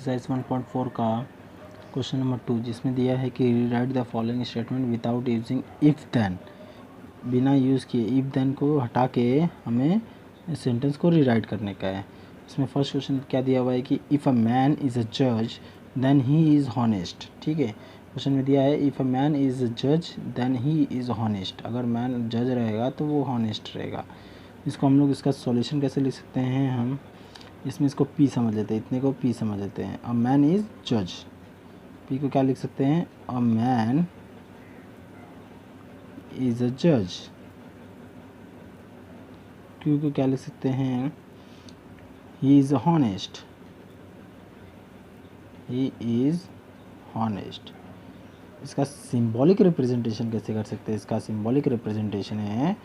Exercise 1.4 का question number 2, जिसमें दिया है कि write the following statement without using if then. बिना यूज़ किए इफ़ देन को हटा के हमें सेंटेंस को रीराइट करने का है। इसमें फर्स्ट क्वेश्चन क्या दिया हुआ है कि if a man is a जज देन ही इज़ हॉनेस्ट। ठीक है, क्वेश्चन में दिया है if a man is a जज देन ही इज़ हॉनेस्ट। अगर मैन जज रहेगा तो वो हॉनेस्ट रहेगा। इसको हम लोग इसका सॉल्यूशन कैसे लिख सकते हैं, हम इसमें इसको पी समझ लेते हैं, इतने को पी समझ लेते हैं। अ मैन इज़ जज, पी को क्या लिख सकते हैं, अ मैन इज़ अ जज। क्यू को क्या लिख सकते हैं, he is honest, he is honest. इसका सिंबॉलिक रिप्रेजेंटेशन कैसे कर सकते हैं, इसका सिंबॉलिक रिप्रेजेंटेशन है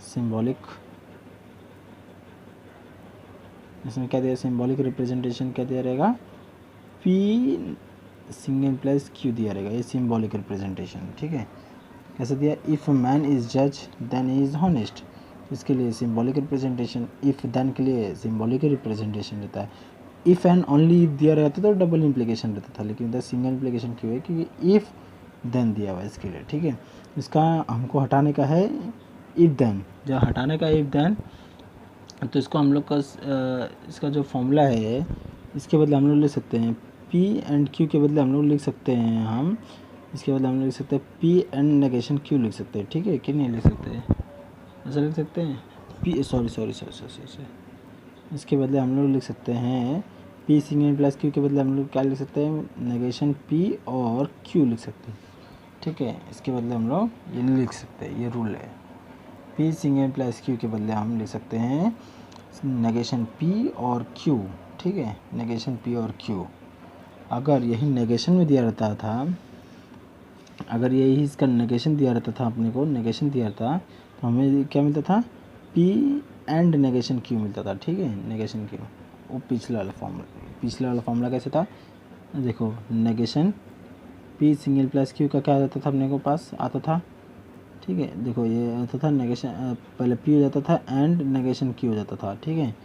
सिंबॉलिक, इसमें क्या दिया, सिंबॉलिक रिप्रेजेंटेशन क्या दिया रहेगा, पी सिंगल प्लस क्यू दिया रहेगा, ये सिंबॉलिक रिप्रेजेंटेशन। ठीक है, कैसे दिया, इफ़ मैन इज़ जज देन ही इज़ हॉनेस्ट, इसके लिए सिंबॉलिक रिप्रेजेंटेशन, इफ़ देन के लिए सिंबॉलिक रिप्रेजेंटेशन रहता है। इफ़ एंड ओनली दिया रहता तो डबल इम्प्लीकेशन रहता था, लेकिन इधर सिंगल इम्प्लीकेशन क्यों है, क्योंकि इफ़ देन दिया हुआ है इसके लिए। ठीक है, इसका हमको हटाने का है इफ़ देन, जब हटाने का इफ़ देन तो इसको हम लोग का इसका जो फॉर्मूला है इसके बदले हम लोग लिख सकते हैं पी एंड क्यू के बदले हम लोग लिख सकते हैं, हम इसके बदले हम लोग लिख सकते हैं पी एंड नेगेशन क्यू लिख सकते हैं। ठीक है, कि नहीं लिख सकते हैं, ऐसा लिख सकते हैं, पी सॉरी इसके बदले हम लोग लिख सकते हैं पी सिंगल प्लस क्यू के बदले हम लोग क्या लिख सकते हैं, नेगेशन पी और क्यू लिख सकते हैं। ठीक है, इसके बदले हम लोग ये लिख सकते हैं, ये रूल है, पी सिंगल प्लस क्यू के बदले हम लिख सकते हैं नेगेशन पी और क्यू। ठीक है, नेगेशन पी और क्यू। अगर यही नेगेशन में दिया रहता था, अगर यही इसका नेगेशन दिया रहता था, अपने को नेगेशन दिया था तो हमें क्या मिलता था, पी एंड नेगेशन क्यू मिलता था। ठीक है, नेगेशन क्यू, वो पिछला वाला फॉर्मूला कैसे था, देखो negation P single plus Q का क्या आता था, अपने को पास आता था। ठीक है, देखो ये आता था नेगेशन, पहले पी हो जाता था एंड नेगेशन क्यू हो जाता था। ठीक है,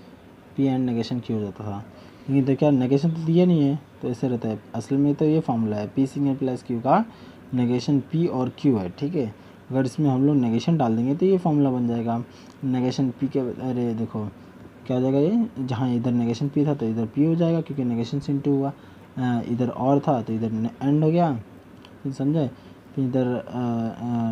पी एंड नेगेशन क्यू हो जाता था, लेकिन इधर क्या नेगेशन तो दिया नहीं है, तो ऐसे रहता है। असल में तो ये फॉर्मूला है पी सिंगल प्लस क्यू का नेगेशन पी और क्यू है। ठीक है, अगर इसमें हम लोग नेगेशन डाल देंगे तो ये फॉर्मूला बन जाएगा नेगेशन पी के, अरे देखो क्या हो जाएगा, ये जहाँ इधर नेगेशन पी था तो इधर पी हो जाएगा, क्योंकि नेगेशन से इंटू हुआ, इधर और था तो इधर एंड हो गया, समझे, फिर इधर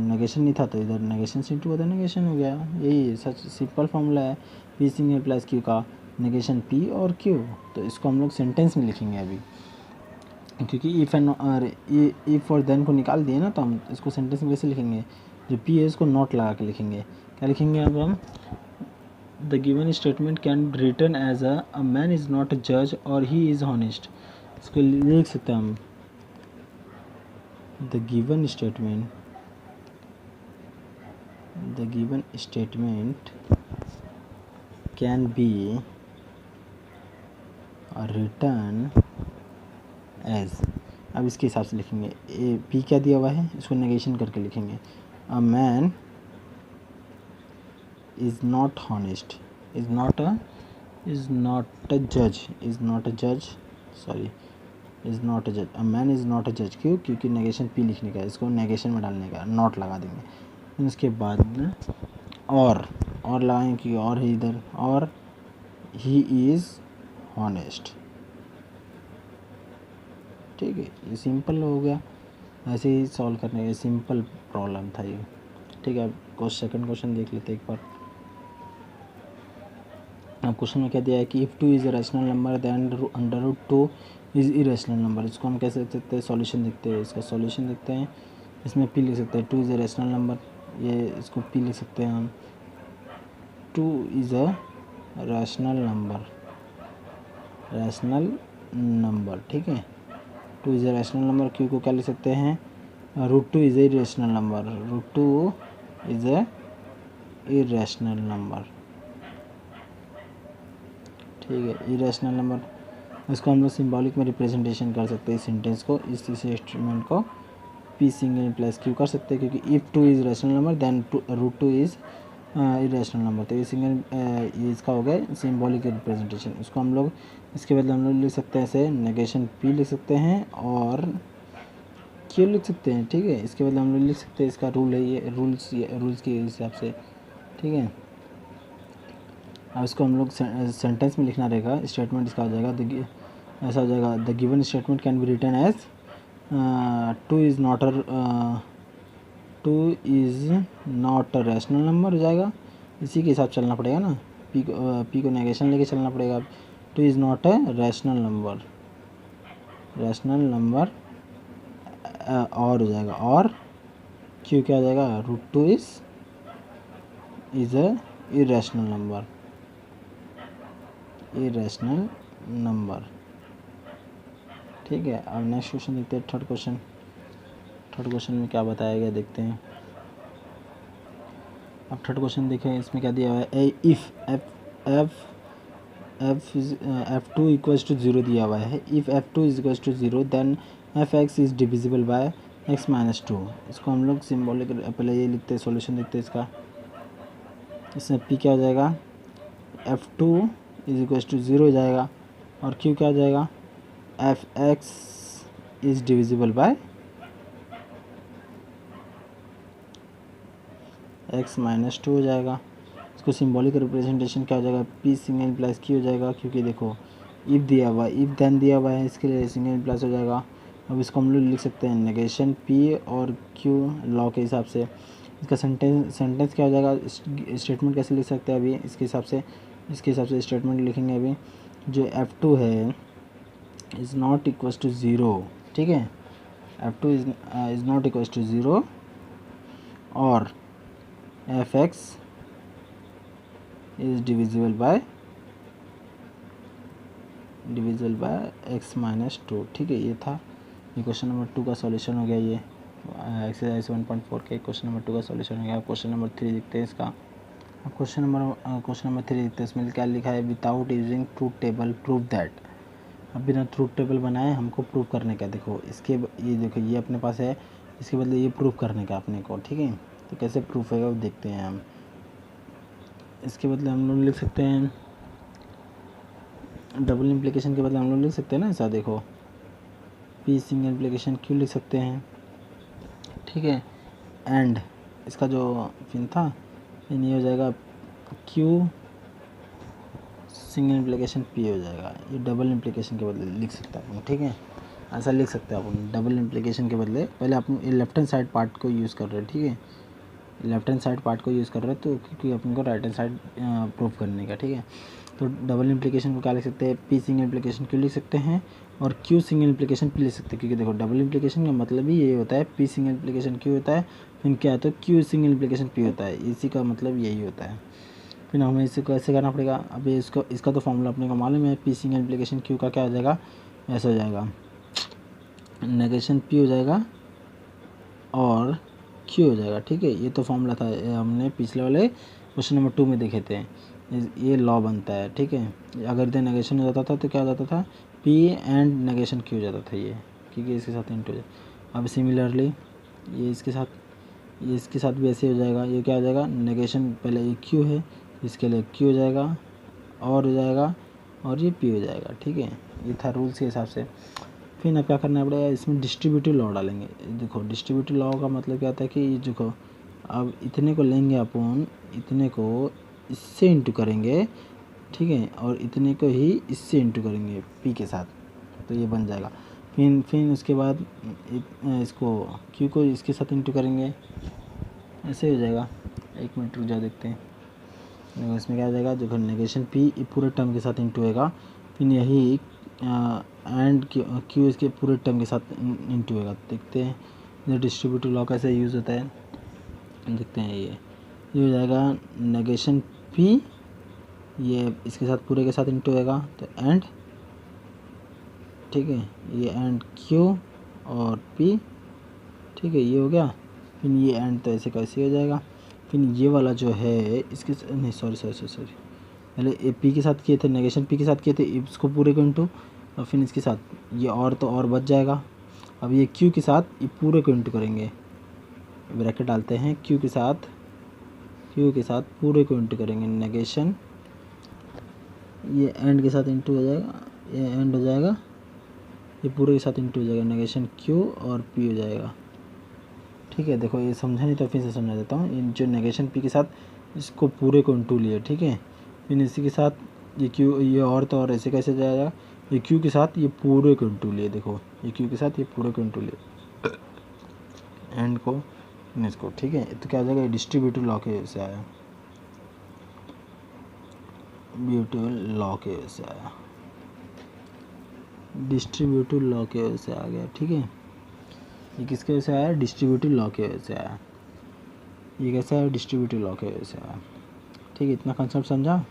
नेगेशन नहीं था तो इधर नेगेशन से इंटू हुआ तो नेगेशन हो गया। यही सच सिंपल फॉर्मूला है पी सिंगल प्लस क्यू का नेगेशन पी और क्यू। तो इसको हम लोग सेंटेंस में लिखेंगे अभी, क्योंकि इफ़ एंड और इफ़ और देन को निकाल दिए ना, तो हम इसको सेंटेंस में कैसे लिखेंगे, जो पी है इसको नॉट लगा के लिखेंगे। क्या लिखेंगे अब हम, the given statement can be written as a man is not a जज और ही इज़ हॉनेस्ट। इसको लिख सकते हैं हम, the given statement can be written as, अब इसके हिसाब से लिखेंगे, ए पी क्या दिया हुआ है इसको नेगेशन करके लिखेंगे, अ man is not honest, is not a जज, सॉरी इज़ नॉट अ जज, अ मैन इज़ नॉट अ जज। क्यों, क्योंकि नेगेशन पी लिखने का है, इसको नेगेशन में डालने का, नॉट लगा देंगे। उसके बाद में और लगाएंगे कि और है इधर, और ही इज़ हॉनेस्ट। ठीक है, ये सिंपल हो गया, ऐसे ही सॉल्व करने का सिंपल प्रॉब्लम था ये। ठीक है, अब सेकंड क्वेश्चन देख लेते हैं एक बार। अब क्वेश्चन में क्या दिया है कि if 2 is a rational number then under root 2 is irrational number. इसको हम कैसे लिख सकते हैं, सॉल्यूशन देखते हैं, इसका सॉल्यूशन देखते हैं। इसमें पी लिख सकते हैं, 2 इज़ अ रैशनल नंबर, ये इसको पी लिख सकते हैं हम, 2 इज़ अ रैशनल नंबर। ठीक है, 2 is a rational number. Q को क्या लिख सकते हैं, root 2 is a irrational number, root 2 is a irrational number. ठीक है, इरेशनल नंबर, इसको हम लोग सिंबॉलिक में रिप्रेजेंटेशन कर सकते हैं सेंटेंस को, इस स्टेटमेंट को पी सिंगल प्लस क्यू कर सकते हैं, क्योंकि if 2 is rational number then root 2 is irrational number. तो ये ये इसका हो गया सिंबॉलिक रिप्रेजेंटेशन। इसको हम लोग इसके बदले हम लोग लिख सकते हैं ऐसे नेगेशन पी लिख सकते हैं और क्यू लिख सकते हैं, ठीक है। इसके बदले हम लोग लिख सकते हैं, इसका रूल है ये, रूल्स के हिसाब से, ठीक है। अब इसको हम लोग सेंटेंस में लिखना रहेगा। स्टेटमेंट इसका हो जाएगा ऐसा हो जाएगा, the given statement can be written as 2 is not a rational number हो जाएगा। इसी के हिसाब चलना पड़ेगा ना, पी को नेगेशन लेके चलना पड़ेगा। 2 is not a rational number और हो जाएगा, और क्यू क्या हो जाएगा, √2 इज़ अ इरेशनल नंबर, ठीक है। अब नेक्स्ट क्वेश्चन देखते हैं, थर्ड क्वेश्चन में क्या बताया गया देखते हैं। अब थर्ड क्वेश्चन देखें, इसमें क्या दिया हुआ है, इफ़ f2 इक्वल्स टू 0 दिया हुआ है। If f2 is equals to 0 then fx is divisible by x minus 2। इसको हम लोग सिम्बॉलिक पहले ये लिखते हैं, सॉल्यूशन देखते हैं इसका। इसमें p क्या हो जाएगा, f2 इज इक्वल्स टू 0 हो जाएगा, और q क्या हो जाएगा, fx is divisible by x minus 2 हो जाएगा। इसको सिंबॉलिक रिप्रेजेंटेशन क्या हो जाएगा, p सिंगल प्लस q हो जाएगा, क्योंकि देखो इफ़ दिया हुआ है, इफ़ देन दिया हुआ है, इसके लिए सिंगल प्लस हो जाएगा। अब इसको हम लोग लिख सकते हैं नेगेशन p और q लॉ के हिसाब से। इसका सेंटेंस क्या हो जाएगा, स्टेटमेंट कैसे लिख सकते हैं अभी इसके हिसाब से स्टेटमेंट लिखेंगे अभी। जो f2 है इज़ नॉट इक्वल्स टू 0, ठीक है। f2 is not equals to 0 और fx is divisible by x minus 2, ठीक है। ये था, ये क्वेश्चन नंबर 2 का सॉल्यूशन हो गया। ये एक्सरसाइज 1.4 के क्वेश्चन नंबर 2 का सॉल्यूशन हो गया। क्वेश्चन नंबर 3 देखते हैं इसका। क्वेश्चन नंबर 3 देखते हैं, इसमें क्या लिखा है, without using truth table prove that. अब बिना ट्रूथ टेबल बनाए हमको प्रूव करने का, देखो इसके ये देखो ये अपने पास है, इसके बदले ये प्रूव करने का अपने को, ठीक है। तो कैसे प्रूफ होगा वो देखते हैं हम। इसके बदले हम लोग लिख सकते हैं, डबल इम्प्लीकेशन के बदले हम लोग लिख सकते हैं ना ऐसा, देखो पी सिंगल इम्प्लीकेशन क्यू लिख सकते हैं, ठीक है। एंड इसका जो पिन था, पिन ये हो जाएगा क्यू सिंगल इम्प्लीकेशन पी हो जाएगा। ये डबल इम्प्लीकेशन के बदले लिख सकते हैं अपन, ठीक है। ऐसा लिख सकते हैं अपन डबल इम्प्लीकेशन के बदले। पहले अपन लेफ्ट हैंड साइड पार्ट को यूज़ कर रहे हैं, ठीक है। लेफ्ट हैंड साइड पार्ट को यूज़ कर रहे हैं, तो क्योंकि अपन को राइट हैंड साइड प्रूफ करने का, ठीक है। तो डबल इम्प्लीकेशन को क्या लिख सकते हैं, पी सिंगल इम्प्लीकेशन क्यू लिख सकते हैं, और क्यू सिंगल इम्प्लीकेशन पी लिख सकते हैं। क्योंकि देखो डबल इम्प्लीकेशन का मतलब ही ये होता है, पी सिंगल इम्प्लीकेशन क्यू होता है, फिर क्या होता है क्यू सिंगल इम्प्लीकेशन पी होता है। इसी का मतलब यही होता है। फिर हमें इसे कैसे करना पड़ेगा, अभी इसका तो फॉर्मूला अपने को मालूम है। पी सिंगल इम्प्लीकेशन क्यू का क्या हो जाएगा, ऐसा हो जाएगा, नेगेशन पी हो जाएगा और क्यू हो जाएगा, ठीक है। ये तो फॉर्मूला था, हमने पिछले वाले क्वेश्चन नंबर 2 में देखे थे। ये लॉ बनता है, ठीक है। अगर इधर नेगेशन हो जाता था तो क्या हो जाता था, पी एंड नेगेशन क्यू हो जाता था ये, क्योंकि इसके साथ इंटू हो जाए। अब सिमिलरली ये इसके साथ भी ऐसे हो जाएगा। ये क्या हो जाएगा, नेगेशन पहले ये क्यू है, इसके लिए क्यू हो जाएगा और हो जाएगा, और ये पी हो जाएगा, ठीक है। ये था रूल्स के हिसाब से। फिर अब क्या करना पड़ेगा, इसमें डिस्ट्रीब्यूटिव लॉ डालेंगे। देखो डिस्ट्रीब्यूटिव लॉ का मतलब क्या होता है कि ये देखो, अब इतने को लेंगे अपन, इतने को इससे इंटू करेंगे, ठीक है, और इतने को ही इससे इंटू करेंगे पी के साथ, तो ये बन जाएगा। फिर उसके बाद इसको क्यू को इसके साथ इंटू करेंगे, ऐसे हो जाएगा। एक मिनट रुक जाओ देखते हैं। देखो इसमें क्या हो जाएगा, देखो नेगेशन पी पूरे टर्म के साथ इंटू होएगा, फिर यही एंड क्यू इसके पूरे टर्म के साथ इंटू होगा। देखते हैं ये डिस्ट्रीब्यूटिव लॉ कैसे यूज़ होता है, देखते हैं। ये हो जाएगा नेगेशन पी, ये इसके साथ पूरे के साथ इंटू होगा, तो एंड, ठीक है, ये एंड क्यू और पी, ठीक है, ये हो गया। फिर ये एंड तो ऐसे कैसे हो जाएगा। फिर ये वाला जो है इसके नहीं सॉरी पहले ए पी के साथ किए थे, नेगेशन पी के साथ किए थे, इसको पूरे को इंटू, और फिर इसके साथ ये और तो और बच जाएगा। अब ये क्यू के साथ ये पूरे को इंटू करेंगे, ब्रैकेट डालते हैं, क्यू के साथ क्यू के साथ पूरे को इंटू करेंगे, नेगेशन ये एंड के साथ इंटू हो जाएगा, ये एंड हो जाएगा, ये पूरे के साथ इंटू हो जाएगा, नेगेशन क्यू और पी हो जाएगा। ठीक है, देखो ये समझा नहीं तो फिर से समझा देता हूँ। इन जो नेगेशन पी के साथ इसको पूरे को इंटू लिए, ठीक है, फिर इसी के साथ ये क्यू, ये और तो और ऐसे कैसे जाएगा, ये क्यू के साथ ये पूरे को इंटू लिए, देखो ये क्यू के साथ ये पूरे को इंटू लिए एंड को इसको। ठीक है, तो क्या आ जाएगा, डिस्ट्रीब्यूटिव लॉ के वजह से आया, ब्यूटिव लॉ के वजह से आया, डिस्ट्रीब्यूटिव लॉ के वजह से आ गया। ठीक है, ये किसके वजह से आया, डिस्ट्रीब्यूटिव लॉ के वजह से आया। ये कैसा है, डिस्ट्रीब्यूटिव लॉ के वजह से आया। ठीक है, इतना कंसेप्ट समझा।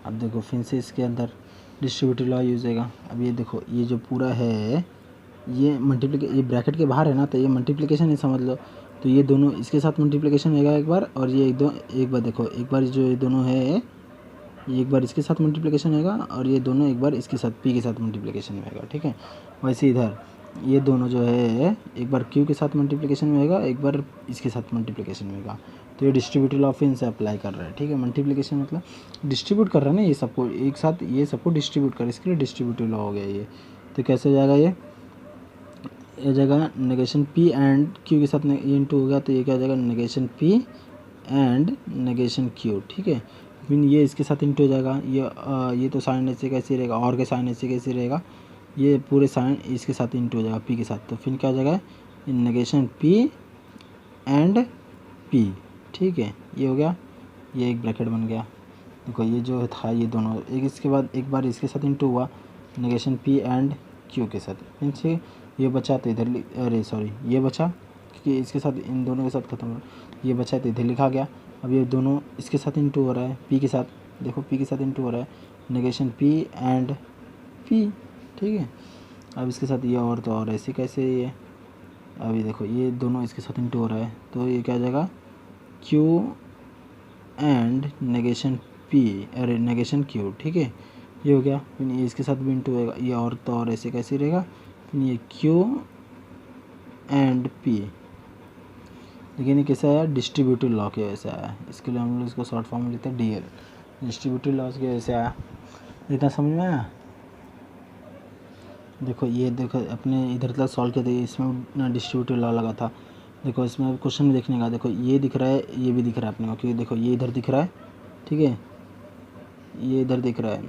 अब देखो फिर से इसके अंदर डिस्ट्रीब्यूटिव लॉ यूज होगा। अब ये देखो ये जो पूरा है ये ये ब्रैकेट के बाहर है ना, तो ये मल्टीप्लिकेशन है समझ लो। तो ये दोनों इसके साथ मल्टीप्लिकेशन होगा एक बार, और ये एक बार देखो, एक बार जो ये दोनों है ये एक बार इसके साथ मल्टीप्लिकेशन होगा, और ये दोनों एक बार इसके साथ पी के साथ मल्टीप्लिकेशन में होगा। ठीक है, वैसे इधर ये दोनों जो है एक बार क्यू के साथ मल्टीप्लिकेशन में होगा, एक बार इसके साथ मल्टीप्लिकेशन में होगा। तो ये डिस्ट्रीब्यूटिव लॉ फिर से अप्लाई कर रहा है। ठीक है, मल्टीप्लिकेशन मतलब डिस्ट्रीब्यूट कर रहा है ना, ये सबको एक साथ, ये सबको डिस्ट्रीब्यूट कर, इसके लिए डिस्ट्रीब्यूटिव लॉ हो गया ये। तो कैसे हो जाएगा, ये जगह नेगेशन पी एंड क्यू के साथ ये इंटू हो गया, तो ये क्या हो जाएगा, negation P and negation Q. ठीक है, फिर ये इसके साथ इंटू हो जाएगा, ये तो साइन ऐसे कैसे रहेगा, और के साइन ऐसे कैसे रहेगा, ये पूरे साइन इसके साथ इंटू हो जाएगा पी के साथ। तो फिर क्या हो जाएगा, नेगेशन पी एंड पी। ठीक है, ये हो गया, ये एक ब्रैकेट बन गया। देखो ये जो था ये दोनों एक इसके बाद एक बार इसके साथ इंटू हुआ, नेगेशन पी एंड क्यू के साथ। फिर से ये बचा तो इधर अरे सॉरी ये बचा, क्योंकि इसके साथ इन दोनों के साथ खत्म हो, ये बचा तो इधर लिखा गया। अब ये दोनों इसके साथ इंटू हो रहा है पी के साथ, देखो पी के साथ इंटू हो रहा है, नेगेशन पी एंड पी। ठीक है, अब इसके साथ ये और तो और ऐसे कैसे ये, अभी देखो ये दोनों इसके साथ इंटू हो रहा है, तो ये क्या आ जाएगा, क्यू एंड नेगेशन पी, अरे नेगेशन क्यू। ठीक है, ये हो गया। फिर ये इसके साथ भी इंटू होगा, ये और तो और ऐसे कैसे रहेगा, फिर ये क्यू एंड पी। लेकिन ये कैसे आया, डिस्ट्रीब्यूटिव लॉ की वजह से आया, इसके लिए हम लोग इसको शॉर्ट फॉर्म में लिखते हैं डीएल, डिस्ट्रीब्यूटिव लॉ की वजह से आया। इतना समझ में आया। देखो ये देखो अपने इधर तक सॉल्व किया था, इसमें डिस्ट्रीब्यूटिव लॉ लगा था। देखो इसमें क्वेश्चन में देखने का, देखो ये दिख रहा है, ये भी दिख रहा है अपने को, क्योंकि देखो ये इधर दिख रहा है, ठीक है, ये इधर दिख रहा है,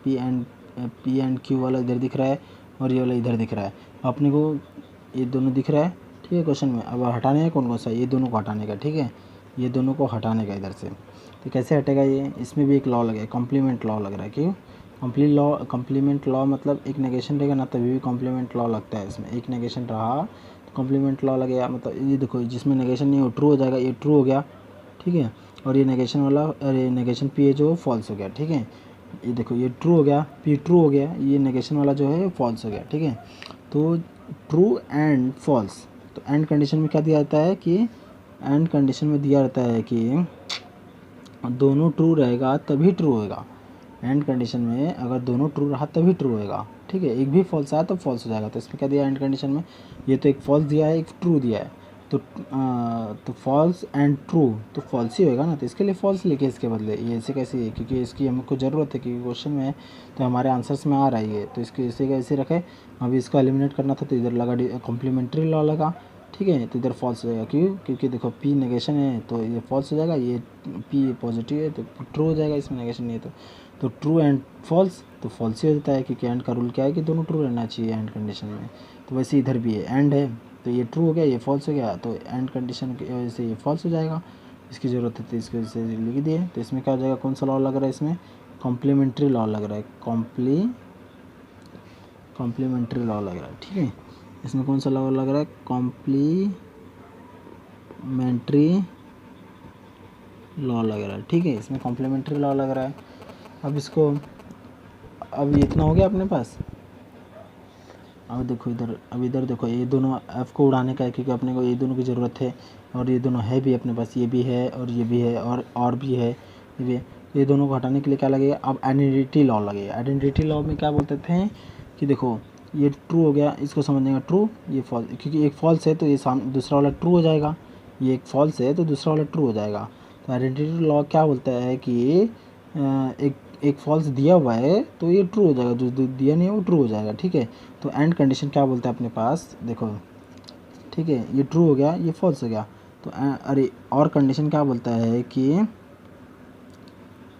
पी एंड क्यू वाला इधर दिख रहा है, और ये वाला इधर दिख रहा है। अपने को ये दोनों दिख रहा है, ठीक है क्वेश्चन में। अब हटाने है कौन कौन सा, ये दोनों को हटाने का। ठीक है, ये दोनों को हटाने का इधर से। तो कैसे हटेगा ये, इसमें भी एक लॉ लगे, कॉम्प्लीमेंट लॉ लग रहा है। क्यों कॉम्प्लीमेंट लॉ मतलब एक नेगेशन रहेगा ना, तभी भी कॉम्प्लीमेंट लॉ लगता है। इसमें एक नेगेशन रहा तो कॉम्प्लीमेंट लॉ लगेगा। मतलब ये देखो जिसमें नेगेशन नहीं हो ट्रू हो जाएगा, ये ट्रू हो गया। ठीक है, और ये नेगेशन वाला, अरे नेगेशन पी है जो फॉल्स हो गया। ठीक है, ये देखो ये ट्रू हो गया, पी ट्रू हो गया, ये नेगेशन वाला जो है फॉल्स हो गया। ठीक है, तो ट्रू एंड फॉल्स, तो एंड कंडीशन में क्या दिया जाता है कि एंड कंडीशन में दिया जाता है कि दोनों ट्रू रहेगा तभी ट्रू होएगा। एंड कंडीशन में अगर दोनों ट्रू रहा तभी ट्रू होएगा। ठीक है, एक भी फॉल्स आया तो फॉल्स हो जाएगा। तो इसमें क्या दिया एंड कंडीशन में, ये तो एक फॉल्स दिया है, एक ट्रू दिया है, तो फॉल्स एंड ट्रू तो फॉल्स ही होएगा ना। तो इसके लिए फॉल्स लिखे इसके बदले, ये ऐसे कैसे है, क्योंकि इसकी हमको ज़रूरत है, क्योंकि क्वेश्चन में है तो हमारे आंसर्स में आ रहा है ये, तो इसको इसे कैसे रखे। अभी इसको एलिमिनेट करना था तो इधर लगा कॉम्प्लीमेंट्री लॉ लगा। ठीक है, तो इधर फॉल्स हो जाएगा। क्यों, क्योंकि देखो पी नेगेशन है तो ये फॉल्स हो जाएगा, ये पी पॉजिटिव है तो ट्रू हो जाएगा, इसमें नेगेशन नहीं है तो ट्रू एंड फॉल्स तो फॉल्स ही हो जाता है, क्योंकि एंड का रूल क्या है कि दोनों ट्रू रहना चाहिए एंड कंडीशन में। तो वैसे इधर भी है, एंड है तो ये ट्रू हो गया, ये फॉल्स हो गया, तो एंड कंडीशन की वजह से ये फॉल्स हो जाएगा। इसकी ज़रूरत है तो इसकी वजह से लिख दिए। तो इसमें क्या हो जाएगा, कौन सा लॉ लग रहा है, इसमें कॉम्प्लीमेंट्री लॉ लग रहा है, कॉम्प्लीमेंट्री लॉ लग रहा है। ठीक है, इसमें कौन सा लॉ लग रहा है, कॉम्प्लीमेंट्री लॉ लग रहा है। ठीक है, इसमें कॉम्प्लीमेंट्री लॉ लग रहा है। अब इसको, अब इतना हो गया अपने पास। अब देखो इधर देखो ये दोनों एफ को उड़ाने का है, क्योंकि अपने को ये दोनों की ज़रूरत है, और ये दोनों है भी अपने पास, ये भी है और ये भी है और भी है, ये भी है। ये दोनों को हटाने के लिए क्या लगेगा, अब आइडेंटिटी लॉ लगेगा। आइडेंटिटी लॉ में क्या बोलते थे कि देखो ये ट्रू हो गया, इसको समझने का ट्रू, ये फॉल्स, क्योंकि एक फॉल्स है तो ये दूसरा वाला ट्रू हो जाएगा। ये एक फॉल्स है तो दूसरा वाला ट्रू हो जाएगा। तो आइडेंटिटी लॉ क्या बोलता है कि एक फॉल्स दिया हुआ है तो ये ट्रू हो जाएगा, जो दिया नहीं है वो ट्रू हो जाएगा, ठीक है। तो एंड कंडीशन क्या बोलता है अपने पास, देखो, ठीक है, ये ट्रू हो गया, ये फॉल्स हो गया। तो अरे और कंडीशन क्या बोलता है कि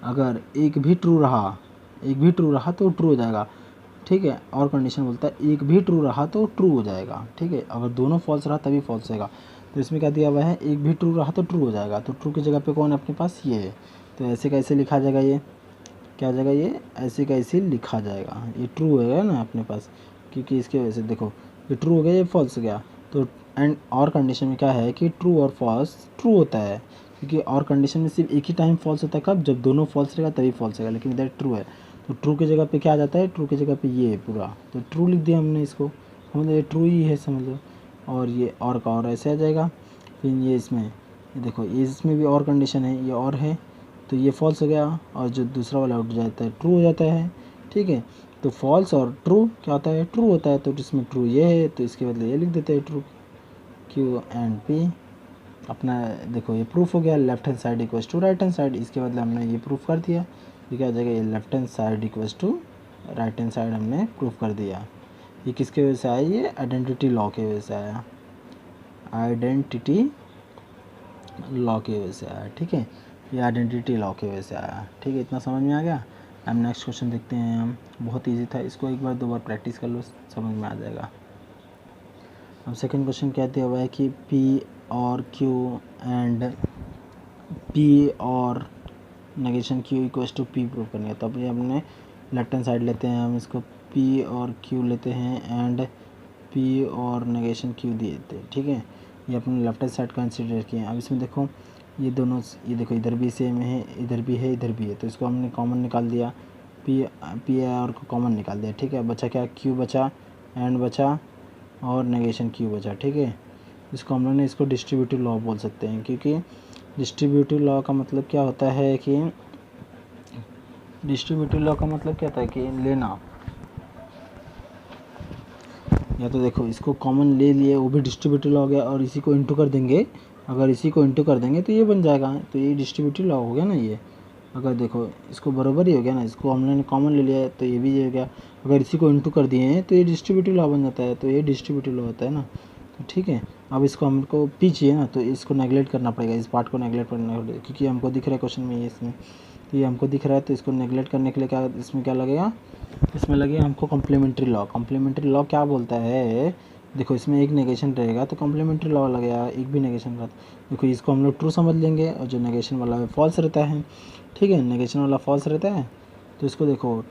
अगर एक भी ट्रू रहा तो ट्रू हो जाएगा, ठीक है। और कंडीशन बोलता है एक भी ट्रू रहा तो ट्रू हो जाएगा, ठीक है। अगर दोनों फॉल्स रहा तभी फॉल्स होगा। तो इसमें क्या दिया हुआ है, एक भी ट्रू रहा तो ट्रू हो जाएगा। तो ट्रू की जगह पे कौन है अपने पास, ये है। तो ऐसे कैसे लिखा जाएगा, ये क्या हो जाएगा, ये ऐसे कैसे लिखा जाएगा, ये ट्रू हो गया ना अपने पास, क्योंकि इसके वजह से देखो ये ट्रू हो गया, ये फॉल्स हो गया। तो एंड और कंडीशन में क्या है कि ट्रू और फॉल्स ट्रू होता है, क्योंकि और कंडीशन में सिर्फ एक ही टाइम फॉल्स होता है, कब, जब दोनों फॉल्स रहेगा तभी फॉल्स होगा, लेकिन इधर ट्रू है। तो ट्रू की जगह पे क्या आ जाता है, ट्रू की जगह पे ये है पूरा, तो ट्रू लिख दिया हमने इसको, समझ लो ये ट्रू ही है, समझ लो। और ये और का और ऐसे आ जाएगा। फिर ये इसमें, ये देखो, ये इसमें भी और कंडीशन है, ये और है, तो ये फॉल्स हो गया, और जो दूसरा वाला उठ जाता है ट्रू हो जाता है, ठीक है। तो फॉल्स और ट्रू क्या होता है, ट्रू होता है। तो जिसमें ट्रू ये है तो इसके बदले ये लिख देते हैं, ट्रू, क्यू एंड पी। अपना देखो ये प्रूफ हो गया, left hand side equals to right hand side, इसके बदले हमने ये प्रूफ कर दिया। ये क्या हो जाएगा, ये left hand side equals to right hand side हमने प्रूफ कर दिया। ये किसके वजह से आया, ये आइडेंटिटी लॉ की वजह से आया, आइडेंटिटी लॉ की वजह से आया, ठीक है। ये आइडेंटिटी लॉ की वजह से आया, ठीक है। इतना समझ में आ गया। अब नेक्स्ट क्वेश्चन देखते हैं हम, बहुत इजी था, इसको एक बार दो बार प्रैक्टिस कर लो, समझ में आ जाएगा। अब सेकंड क्वेश्चन क्या दिया हुआ है कि P or Q and P or negation Q equals to P prove करनी है। तो अब ये हमने लेफ्ट हैंड साइड लेते हैं, हम इसको पी और क्यू लेते हैं and P or negation Q दिए थे, ठीक है। ये अपने लेफ्ट हैंड साइड कंसिडर किए। अब इसमें देखो ये दोनों, ये देखो इधर भी सेम है, इधर भी है, इधर भी है, तो इसको हमने कॉमन निकाल दिया, पी और को कॉमन निकाल दिया, ठीक है। बचा क्या, क्यू बचा, एंड बचा, और नेगेशन क्यू बचा, ठीक है। इसको हम लोग ने इसको डिस्ट्रीब्यूटिव लॉ बोल सकते हैं, क्योंकि डिस्ट्रीब्यूटिव लॉ का मतलब क्या होता है कि डिस्ट्रीब्यूटिव लॉ का मतलब क्या होता है कि लेना, या तो देखो इसको कॉमन ले लिए वो भी डिस्ट्रीब्यूटिव लॉ हो गया, और इसी को इंटू कर देंगे, अगर इसी को इंटू कर देंगे तो ये बन जाएगा, तो ये डिस्ट्रीब्यूटिव लॉ हो गया ना। ये अगर देखो इसको बराबर ही हो गया ना, इसको हमने कॉमन ले लिया है तो ये भी ये हो गया, अगर इसी को इंटू कर दिए हैं तो ये डिस्ट्रीब्यूटिव लॉ बन जाता है, तो ये डिस्ट्रीब्यूटिव लॉ होता है ना, तो ठीक है। अब इसको हमको पी चाहिए ना, तो इसको नेगलेक्ट करना पड़ेगा, इस पार्ट को नेगलेक्ट करना पड़ेगा, क्योंकि हमको दिख रहा है क्वेश्चन में ये इसमें, तो ये हमको दिख रहा है, तो इसको नेगलेक्ट करने के लिए क्या इसमें क्या लगेगा, इसमें लगेगा हमको कॉम्प्लीमेंट्री लॉ। कॉम्प्लीमेंट्री लॉ क्या बोलता है, देखो इसमें एक नेगेशन रहेगा तो कॉम्प्लीमेंट्री लॉ लगेगा, एक भी नेगेशन का, देखो इसको हम लोग ट्रू समझ लेंगे, और जो नेगेशन वाला है फॉल्स रहता है, ठीक है। नेगेशन वाला फॉल्स रहता है, तो इसको देखो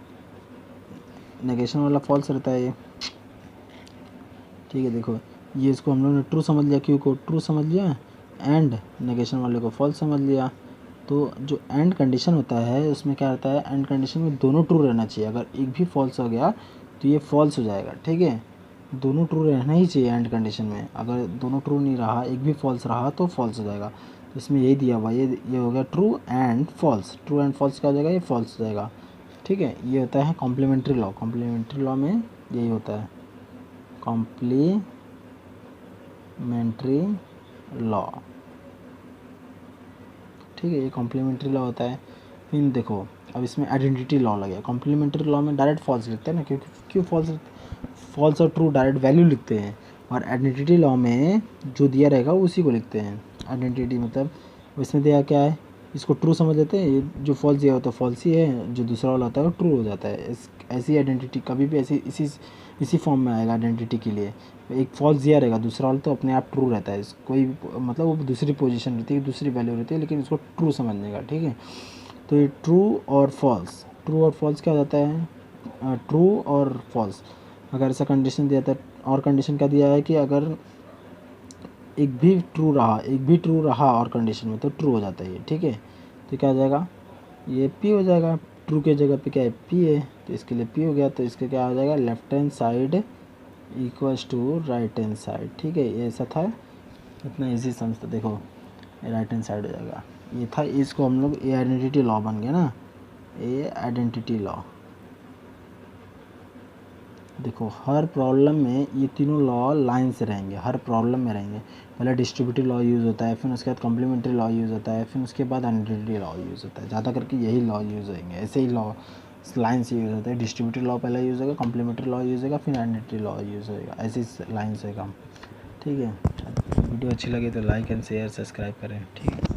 नेगेशन वाला फॉल्स रहता है ये, ठीक है। देखो ये इसको हम लोग ने ट्रू समझ लिया, क्यू को ट्रू समझ लिया, एंड नेगेशन वाले को फॉल्स समझ लिया। तो जो एंड कंडीशन होता है उसमें क्या रहता है, एंड कंडीशन में दोनों ट्रू रहना चाहिए, अगर एक भी फॉल्स हो गया तो ये फॉल्स हो जाएगा, ठीक है। दोनों ट्रू रहना ही चाहिए एंड कंडीशन में, अगर दोनों ट्रू नहीं रहा, एक भी फॉल्स रहा तो फॉल्स हो जाएगा। तो इसमें यही दिया हुआ, ये हो गया true and false, true and false क्या हो जाएगा, ये फॉल्स हो जाएगा, ठीक है। ये होता है कॉम्प्लीमेंट्री लॉ, कॉम्प्लीमेंट्री लॉ में यही होता है, कॉम्प्लीमेंट्री लॉ, ठीक है। ये कॉम्प्लीमेंट्री लॉ होता है। फिर देखो अब इसमें आइडेंटिटी लॉ लगे, कॉम्प्लीमेंट्री लॉ में डायरेक्ट फॉल्स लिखते हैं ना, क्योंकि क्यों फॉल्स और ट्रू डायरेक्ट वैल्यू लिखते हैं, और आइडेंटिटी लॉ में जो दिया रहेगा उसी को लिखते हैं। आइडेंटिटी मतलब इसमें दिया क्या है, इसको ट्रू समझ लेते हैं, ये जो फॉल्स दिया होता है फॉल्स ही है, जो दूसरा वाला होता है वो ट्रू हो जाता है। ऐसी आइडेंटिटी कभी भी ऐसी इसी फॉर्म में आएगा आइडेंटिटी के लिए, एक फॉल्स दिया रहेगा, दूसरा वाला तो अपने आप ट्रू रहता है, कोई मतलब वो दूसरी पोजीशन रहती है, दूसरी वैल्यू रहती है, लेकिन इसको ट्रू समझने का, ठीक है। तो ये ट्रू और फॉल्स क्या हो जाता है, ट्रू और फॉल्स, अगर ऐसा कंडीशन दिया था, और कंडीशन क्या दिया है कि अगर एक भी ट्रू रहा और कंडीशन में तो ट्रू हो जाता है ये, ठीक है। तो क्या हो जाएगा, ये पी हो जाएगा, ट्रू के जगह पे क्या है, पी है, तो इसके लिए पी हो गया, तो इसके क्या हो जाएगा, left hand side equals to right hand side, ठीक है। ये ऐसा था, इतना इजी समझते, देखो राइट हैंड साइड हो जाएगा, ये था, इसको हम लोग ये आइडेंटिटी लॉ बन गया ना, ये आइडेंटिटी लॉ। देखो हर प्रॉब्लम में ये तीनों लॉ लाइन से रहेंगे, हर प्रॉब्लम में रहेंगे, पहले डिस्ट्रीब्यूटिव लॉ यूज़ होता है, फिर उसके बाद कॉम्प्लीमेंट्री लॉ यूज़ होता है, फिर उसके बाद आइडेंटिटी लॉ यूज़ होता है। ज़्यादा करके यही लॉ यूज़ होंगे, ऐसे ही लॉ लाइन से यूज़ होता है। डिस्ट्रीब्यूटिव लॉ पहले यूज़ होगा, कॉम्प्लीमेंट्री लॉ यूज़ होगा, फिर आइडेंटिटी लॉ यूज़ होगा, ऐसे लाइन से काम। ठीक है, वीडियो अच्छी लगी तो लाइक एंड शेयर सब्सक्राइब करें। ठीक है।